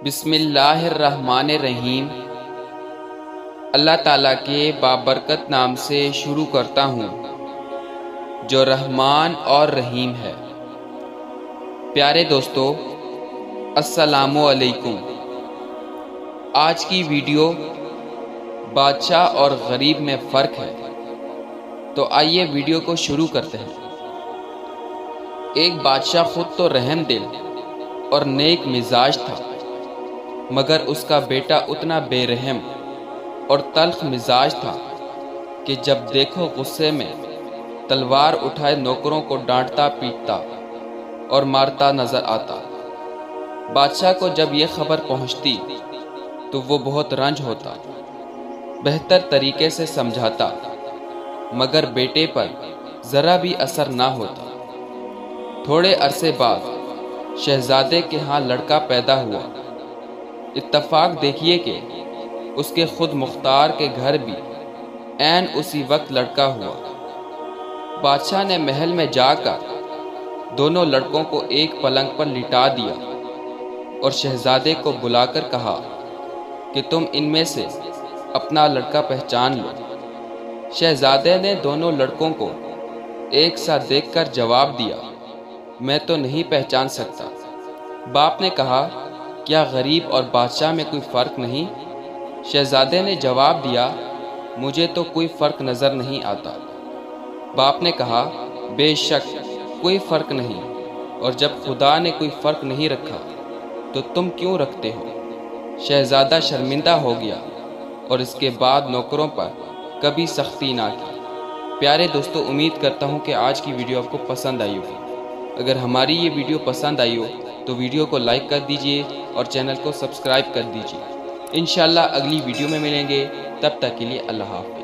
بسم اللہ الرحمن الرحیم۔ اللہ تعالیٰ کے بابرکت نام سے شروع کرتا ہوں جو رحمان اور رحیم ہے۔ پیارے دوستو، السلام علیکم۔ آج کی ویڈیو بادشاہ اور غریب میں فرق ہے، تو آئیے ویڈیو کو شروع کرتے ہیں۔ ایک بادشاہ خود تو رحم دل اور نیک مزاج تھا، مگر اس کا بیٹا اتنا بے رحم اور تلخ مزاج تھا کہ جب دیکھو غصے میں تلوار اٹھائے نوکروں کو ڈانٹتا پیٹتا اور مارتا نظر آتا۔ بادشاہ کو جب یہ خبر پہنچتی تو وہ بہت رنج ہوتا، بہتر طریقے سے سمجھاتا، مگر بیٹے پر ذرا بھی اثر نہ ہوتا۔ تھوڑے عرصے بعد شہزادے کے ہاں لڑکا پیدا ہوا۔ اتفاق دیکھیے کہ اس کے خود مختار کے گھر بھی عین اسی وقت لڑکا ہوا۔ بادشاہ نے محل میں جا کر دونوں لڑکوں کو ایک پلنگ پر لٹا دیا اور شہزادے کو بلا کر کہا کہ تم ان میں سے اپنا لڑکا پہچان لو۔ شہزادے نے دونوں لڑکوں کو ایک ساتھ دیکھ کر جواب دیا، میں تو نہیں پہچان سکتا۔ باپ نے کہا، کیا غریب اور بادشاہ میں کوئی فرق نہیں؟ شہزادے نے جواب دیا، مجھے تو کوئی فرق نظر نہیں آتا۔ باپ نے کہا، بے شک کوئی فرق نہیں، اور جب خدا نے کوئی فرق نہیں رکھا تو تم کیوں رکھتے ہو؟ شہزادہ شرمندہ ہو گیا اور اس کے بعد نوکروں پر کبھی سختی نہ کی۔ پیارے دوستو، امید کرتا ہوں کہ آج کی ویڈیو آپ کو پسند آئی ہوگی۔ اگر ہماری یہ ویڈیو پسند آئی ہو تو ویڈیو کو لائک کر دیجئے اور چینل کو سبسکرائب کر دیجئے۔ انشاءاللہ اگلی ویڈیو میں ملیں گے، تب تک کے لیے اللہ حافظ۔